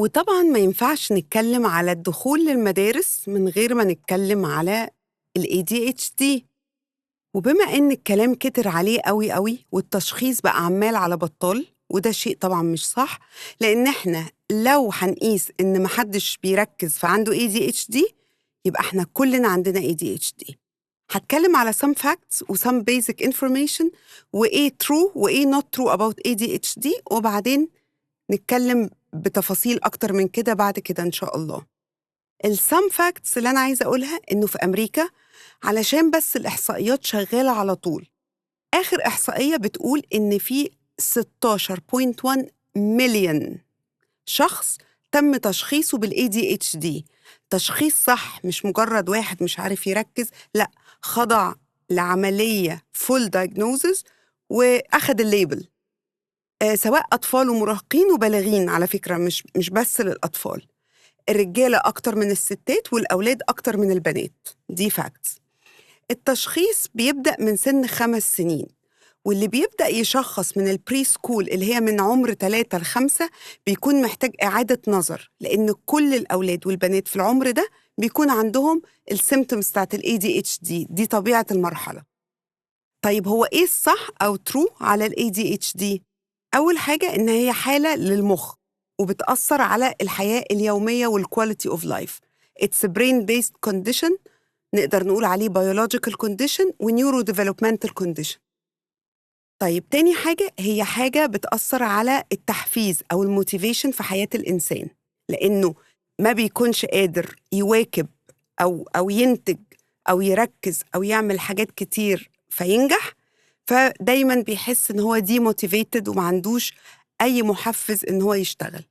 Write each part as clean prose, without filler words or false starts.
وطبعًا ما ينفعش نتكلم على الدخول للمدارس من غير ما نتكلم على الADHD. وبما إن الكلام كتر عليه أوي، أوي، والتشخيص بقى عمّال على بطّال، وده شيء طبعًا مش صح، لإن إحنا لو هنقيس إن ما حدش بيركّز فعنده ADHD، يبقى إحنا كُلّنا عندنا ADHD. هاتكلم على some facts وsome basic information وإيه true وإيه not true about ADHD، وبعدين نتكلم بتفاصيل أكتر من كده بعد كده إن شاء الله. الsome facts اللي أنا عايزة أقولها إنه في أمريكا، علشان بس الإحصائيات شغالة على طول، آخر إحصائية بتقول إن في 16.1 مليون شخص تم تشخيصه بالADHD. تشخيص صح، مش مجرد واحد مش عارف يركز، لأ، خضع لعملية full diagnosis وأخد الليبل. سواء أطفال ومراهقين وبالغين على فكرة، مش بس للأطفال. الرجالة أكتر من الستات والأولاد أكتر من البنات، دي facts. التشخيص بيبدأ من سن 5 سنين، واللي بيبدأ يشخص من البري سكول اللي هي من عمر 3 ل5 بيكون محتاج إعادة نظر، لأن كل الأولاد والبنات في العمر ده بيكون عندهم السيمتومز بتاعت ADHD، دي طبيعة المرحلة. طيب هو إيه الصح أو true على ADHD؟ أول حاجة إن هي حالة للمخ وبتأثر على الحياة اليومية والquality of life. It's a brain-based condition، نقدر نقول عليه biological condition و neurodevelopmental condition. طيب تاني حاجة، هي حاجة بتأثر على التحفيز أو الموتيفيشن في حياة الإنسان، لأنه ما بيكونش قادر يواكب أو ينتج أو يركز أو يعمل حاجات كتير فينجح، فدايماً بيحس إن هو demotivated وما عندوش أي محفز إن هو يشتغل.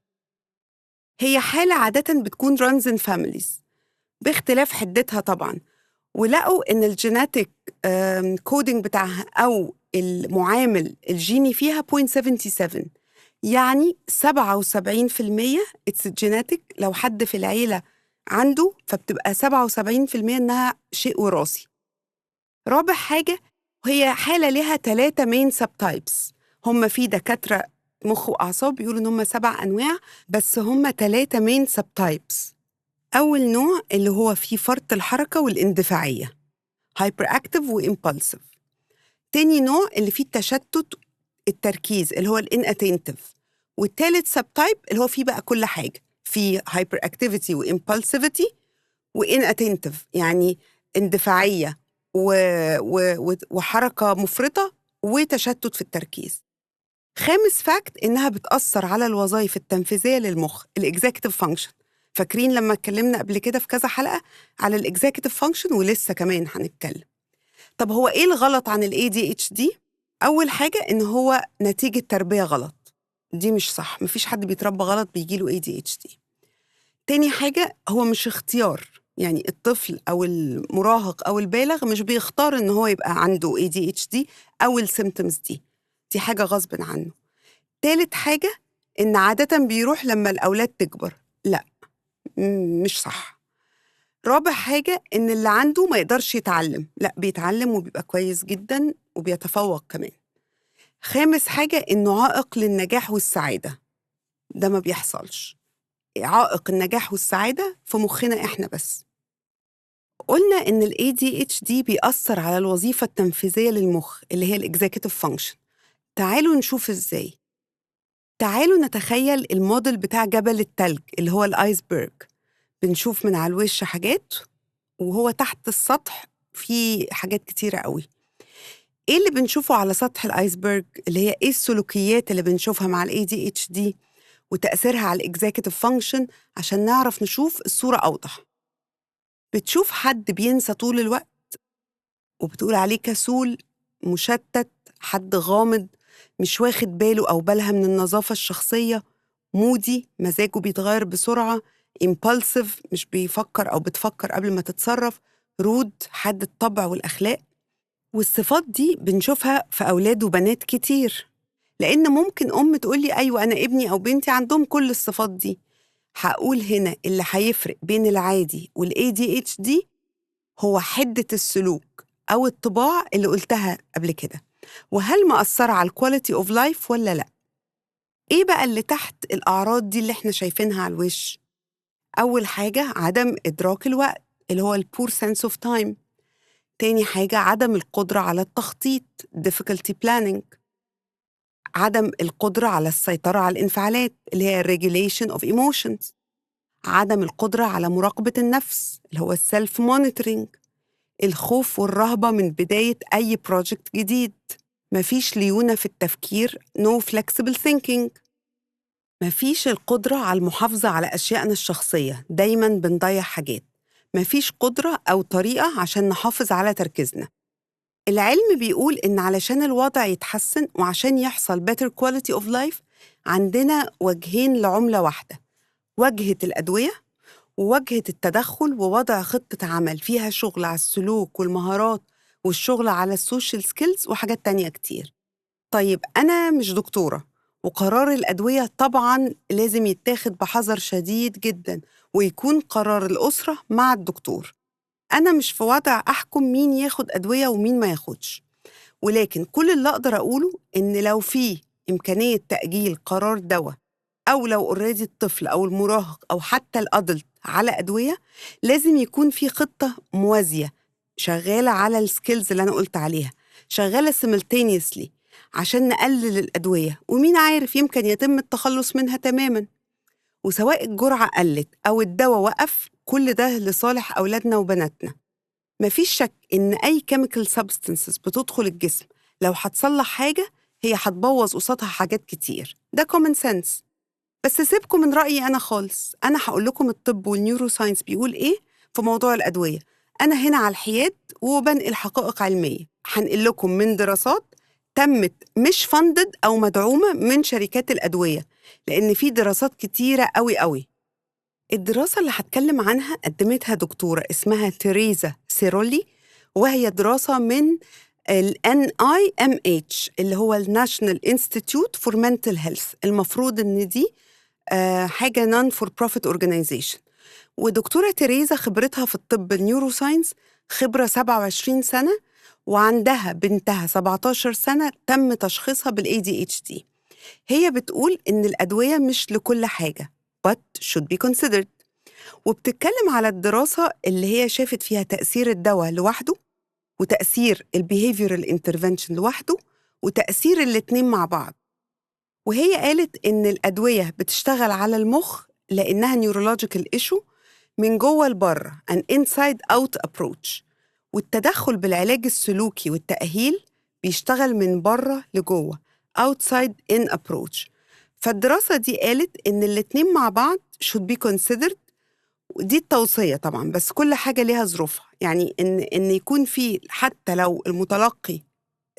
هي حالة عادةً بتكون runs in families باختلاف حدتها طبعاً، ولقوا إن الجيناتيك كودينج بتاعها أو المعامل الجيني فيها 0.77، يعني 77% it's genetic. لو حد في العيلة عنده فبتبقى 77% إنها شيء وراثي. رابع حاجة، هي حالة لها 3 main subtypes. هم في دكاترة مخ وأعصاب بيقولوا إن هم 7 أنواع، بس هم 3 main subtypes. أول نوع اللي هو فيه فرط الحركة والاندفاعية hyperactive وimpulsive. تاني نوع اللي فيه التشتت التركيز اللي هو الinattentive. والتالت subtype اللي هو فيه بقى كل حاجة، فيه hyperactivity وimpulsivity وinattentive، يعني اندفاعية وحركة مفرطة وتشتت في التركيز. خامس فاكت إنها بتأثر على الوظائف التنفيذية للمخ الإكزيكتيف فانكشن. فاكرين لما اتكلمنا قبل كده في كذا حلقة على الإكزيكتيف فانكشن، ولسه كمان هنتكلم. طب هو إيه الغلط عن ADHD؟ أول حاجة إن هو نتيجة تربية غلط، دي مش صح، مفيش حد بيتربى غلط بيجيله ADHD. تاني حاجة، هو مش اختيار، يعني الطفل أو المراهق أو البالغ مش بيختار إن هو يبقى عنده ADHD أو السيمتومز دي حاجة غصب عنه. تالت حاجة، إن عادة بيروح لما الأولاد تكبر، لأ، مش صح. رابع حاجة، إن اللي عنده ما يقدرش يتعلم، لأ، بيتعلم وبيبقى كويس جداً وبيتفوق كمان. خامس حاجة، إنه عائق للنجاح والسعادة، ده ما بيحصلش. عائق النجاح والسعادة في مخنا إحنا بس. قلنا إن ال ADHD بيأثر على الوظيفة التنفيذية للمخ اللي هي الإكزيكتيف فانكشن. تعالوا نشوف إزاي. تعالوا نتخيل الموديل بتاع جبل التلج اللي هو الآيسبرج. بنشوف من على الوش حاجات وهو تحت السطح في حاجات كتيرة قوي. إيه اللي بنشوفه على سطح الآيسبرج؟ اللي هي إيه السلوكيات اللي بنشوفها مع ال ADHD وتأثيرها على الإكزيكتيف فانكشن عشان نعرف نشوف الصورة أوضح. بتشوف حد بينسى طول الوقت وبتقول عليه كسول، مشتت، حد غامض، مش واخد باله أو بالها من النظافة الشخصية، مودي، مزاجه بيتغير بسرعة، impulsive، مش بيفكر أو بتفكر قبل ما تتصرف، رود، حد الطبع والأخلاق. والصفات دي بنشوفها في أولاد وبنات كتير، لأن ممكن تقولي أيوة أنا ابني أو بنتي عندهم كل الصفات دي. هقول هنا اللي هيفرق بين العادي وال ADHD هو حدة السلوك أو الطباع اللي قلتها قبل كده، وهل مأثرة على الكواليتي أوف لايف ولا لأ. إيه بقى اللي تحت الأعراض دي اللي إحنا شايفينها على الوش؟ أول حاجة عدم إدراك الوقت اللي هو poor sense of time. تاني حاجة عدم القدرة على التخطيط difficulty planning. عدم القدرة على السيطرة على الانفعالات اللي هي regulation of emotions. عدم القدرة على مراقبة النفس اللي هو self monitoring. الخوف والرهبة من بداية أي بروجكت جديد. مفيش ليونة في التفكير no flexible thinking. مفيش القدرة على المحافظة على أشيائنا الشخصية، دايماً بنضيع حاجات. مفيش قدرة أو طريقة عشان نحافظ على تركيزنا. العلم بيقول إن علشان الوضع يتحسن وعشان يحصل better quality of life عندنا وجهين لعملة واحدة، وجهة الأدوية ووجهة التدخل ووضع خطة عمل فيها شغل على السلوك والمهارات والشغل على السوشيال سكيلز وحاجات تانية كتير. طيب أنا مش دكتورة، وقرار الأدوية طبعاً لازم يتاخد بحذر شديد جداً ويكون قرار الأسرة مع الدكتور. أنا مش في وضع أحكم مين ياخد أدوية ومين ما ياخدش، ولكن كل اللي أقدر أقوله إن لو في إمكانية تأجيل قرار دواء أو لو أوريدي الطفل أو المراهق أو حتى الأدلت على أدوية، لازم يكون في خطة موازية شغالة على السكيلز اللي أنا قلت عليها، شغالة simultaneously عشان نقلل الأدوية، ومين عارف يمكن يتم التخلص منها تماماً. وسواء الجرعة قلت أو الدواء وقف، كل ده لصالح أولادنا وبناتنا. مفيش شك إن أي chemical substances بتدخل الجسم لو هتصلح حاجة هي هتبوظ قصادها حاجات كتير، ده common sense. بس سيبكم من رأيي أنا خالص، أنا هقول لكم الطب والنيورو ساينس بيقول إيه في موضوع الأدوية. أنا هنا على الحياد وبنقل حقائق علمية، هنقل لكم من دراسات تمت مش فندد أو مدعومة من شركات الأدوية، لأن في دراسات كتيرة قوي قوي. الدراسة اللي هتكلم عنها قدمتها دكتورة اسمها تيريزا سيرولي، وهي دراسة من ال NIMH اللي هو ال National Institute for Mental Health. المفروض إن دي حاجة non-for-profit organization. ودكتورة تيريزا خبرتها في الطب النيورو ساينس خبرة 27 سنة، وعندها بنتها 17 سنة تم تشخيصها بالADHD. هي بتقول إن الأدوية مش لكل حاجة but should be considered. وبتتكلم على الدراسة اللي هي شافت فيها تأثير الدواء لوحده وتأثير behavioral intervention لوحده وتأثير الاتنين مع بعض. وهي قالت إن الأدوية بتشتغل على المخ لأنها neurological issue من جوه لبره an inside out approach، والتدخل بالعلاج السلوكي والتأهيل بيشتغل من بره لجوه outside in approach. فالدراسة دي قالت إن الاتنين مع بعض should be considered، ودي التوصية طبعاً، بس كل حاجة ليها ظروفها. يعني إن يكون في حتى لو المتلقي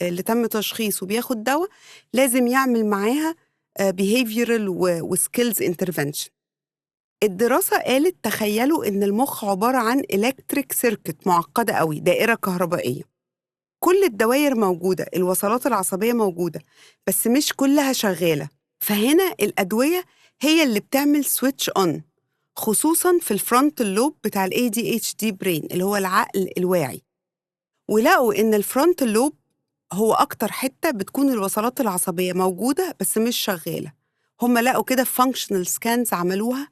اللي تم تشخيصه بياخد دواء لازم يعمل معاها behavioral وskills intervention. الدراسة قالت تخيلوا إن المخ عبارة عن electric circuit معقدة قوي، دائرة كهربائية. كل الدوائر موجودة، الوصلات العصبية موجودة، بس مش كلها شغالة. فهنا الأدوية هي اللي بتعمل switch on، خصوصاً في الفرونت اللوب بتاع ال ADHD brain اللي هو العقل الواعي. ولقوا إن الفرونت اللوب هو أكتر حتة بتكون الوصلات العصبية موجودة بس مش شغالة. هم لقوا كده functional scans عملوها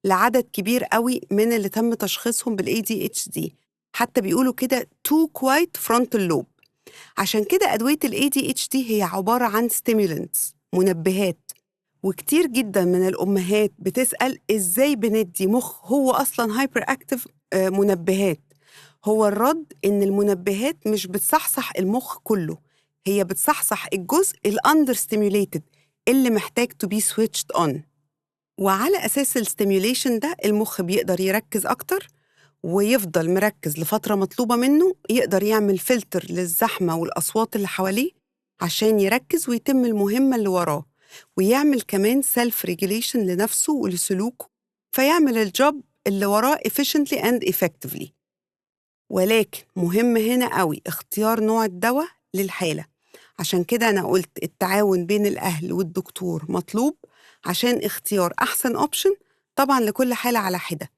لعدد كبير قوي من اللي تم تشخيصهم بالADHD، حتى بيقولوا كده too quiet frontal lobe. عشان كده أدوية ADHD هي عبارة عن stimulants، منبهات. وكتير جدا من الأمهات بتسأل إزاي بندي مخ هو أصلا هايبر أكتف منبهات. هو الرد إن المنبهات مش بتصحصح المخ كله، هي بتصحصح الجزء الأندر ستيميوليتد اللي محتاج to be switched on. وعلى أساس الستيميوليشن ده المخ بيقدر يركز أكتر ويفضل مركز لفترة مطلوبة منه، يقدر يعمل فلتر للزحمة والأصوات اللي حواليه عشان يركز ويتم المهمة اللي وراه، ويعمل كمان سيلف ريجوليشن لنفسه ولسلوكه، فيعمل الجوب اللي وراه efficiently and effectively. ولكن مهم هنا قوي اختيار نوع الدواء للحالة. عشان كده أنا قلت التعاون بين الأهل والدكتور مطلوب عشان اختيار أحسن أوبشن، طبعاً لكل حالة على حدة،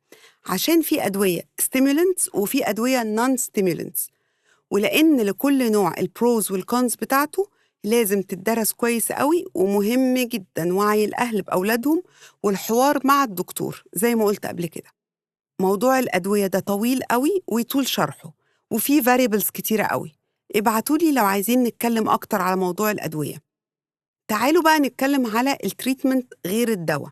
عشان في أدوية stimulants وفي أدوية non-stimulants، ولأن لكل نوع البروز والكونز بتاعته. لازم تدرس كويس قوي، ومهم جدا وعي الأهل بأولادهم والحوار مع الدكتور زي ما قلت قبل كده. موضوع الأدوية ده طويل قوي ويطول شرحه، وفيه variables كتيرة قوي. ابعتولي لو عايزين نتكلم أكتر على موضوع الأدوية. تعالوا بقى نتكلم على التريتمنت غير الدواء.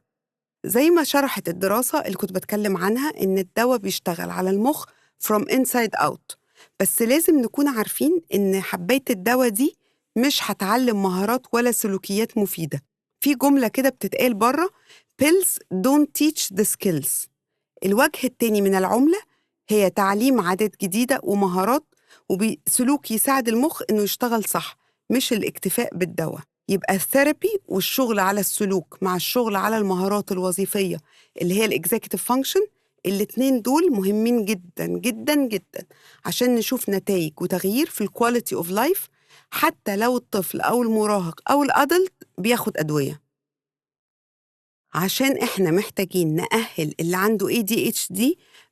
زي ما شرحت الدراسة اللي كنت بتكلم عنها إن الدواء بيشتغل على المخ from inside out، بس لازم نكون عارفين إن حباية الدواء دي مش هتعلم مهارات ولا سلوكيات مفيدة. في جملة كده بتتقال بره: pills don't teach the skills. الوجه التاني من العملة هي تعليم عادات جديدة ومهارات وسلوك يساعد المخ إنه يشتغل صح، مش الاكتفاء بالدواء. يبقى الثيرابي والشغل على السلوك مع الشغل على المهارات الوظيفية اللي هي الإكزيكتيف فانكشن، الاتنين دول مهمين جدا جدا جدا عشان نشوف نتائج وتغيير في الكواليتي اوف لايف، حتى لو الطفل أو المراهق أو الأدلت بياخد أدوية. عشان إحنا محتاجين نأهل اللي عنده ADHD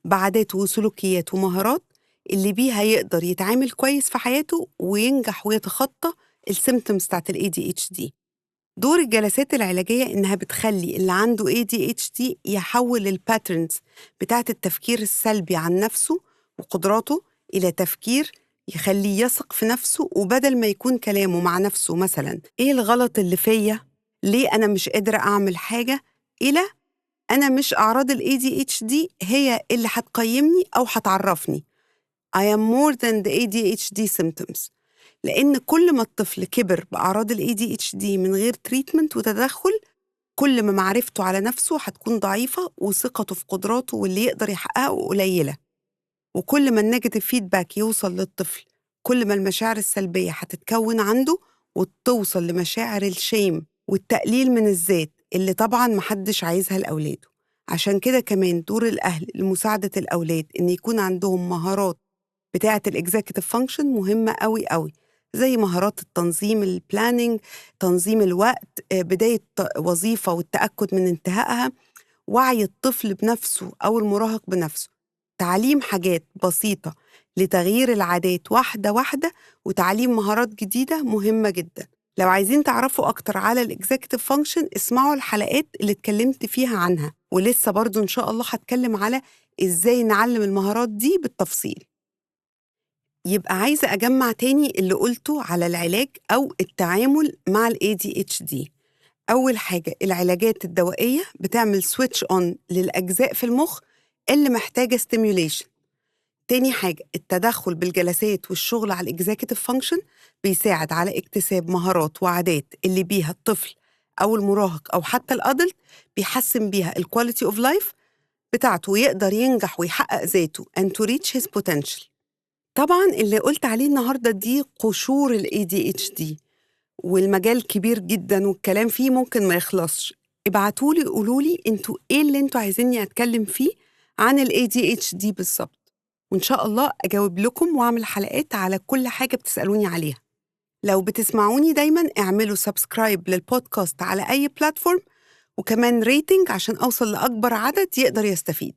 بعادات وسلوكيات ومهارات اللي بيها يقدر يتعامل كويس في حياته وينجح ويتخطى السيمتومز بتاعت ال ADHD. دور الجلسات العلاجية إنها بتخلي اللي عنده ADHD يحول الباترنز بتاعت التفكير السلبي عن نفسه وقدراته إلى تفكير يخليه يثق في نفسه، وبدل ما يكون كلامه مع نفسه مثلاً إيه الغلط اللي فيا؟ ليه أنا مش قادرة أعمل حاجة؟ إلى أنا مش أعراض ال ADHD هي اللي هتقيمني أو هتعرفني. I am more than the ADHD symptoms. لأن كل ما الطفل كبر بأعراض ال ADHD من غير تريتمنت وتدخل، كل ما معرفته على نفسه هتكون ضعيفة وثقته في قدراته واللي يقدر يحققه قليلة. وكل ما النيجاتيف فيدباك يوصل للطفل، كل ما المشاعر السلبية هتتكون عنده وتوصل لمشاعر الشيم والتقليل من الذات اللي طبعاً محدش عايزها لأولاده. عشان كده كمان دور الأهل لمساعدة الأولاد إن يكون عندهم مهارات بتاعة الإكزيكتيف فانكشن مهمة قوي قوي، زي مهارات التنظيم، البلاننج، تنظيم الوقت، بداية وظيفة والتأكد من انتهائها، وعي الطفل بنفسه أو المراهق بنفسه، تعليم حاجات بسيطة لتغيير العادات واحدة واحدة، وتعليم مهارات جديدة مهمة جدا. لو عايزين تعرفوا أكتر على الإكزيكتيف فانكشن اسمعوا الحلقات اللي اتكلمت فيها عنها، ولسه برضو إن شاء الله هتكلم على إزاي نعلم المهارات دي بالتفصيل. يبقى عايزة أجمع تاني اللي قلته على العلاج أو التعامل مع ال ADHD. أول حاجة، العلاجات الدوائية بتعمل سويتش أون للأجزاء في المخ اللي محتاجة ستيميوليشن. تاني حاجة، التدخل بالجلسات والشغل على الإكزيكتيف فانكشن بيساعد على اكتساب مهارات وعادات اللي بيها الطفل أو المراهق أو حتى الأدلت بيحسن بيها الكواليتي اوف لايف بتاعته ويقدر ينجح ويحقق ذاته and to reach his potential. طبعاً اللي قلت عليه النهاردة دي قشور ال ADHD، والمجال كبير جداً والكلام فيه ممكن ما يخلصش. ابعتولي قولولي انتوا ايه اللي انتوا عايزيني اتكلم فيه عن ال ADHD بالظبط، وإن شاء الله أجاوب لكم وأعمل حلقات على كل حاجة بتسألوني عليها. لو بتسمعوني دايماً اعملوا سبسكرايب للبودكاست على أي بلاتفورم، وكمان ريتنج عشان أوصل لأكبر عدد يقدر يستفيد.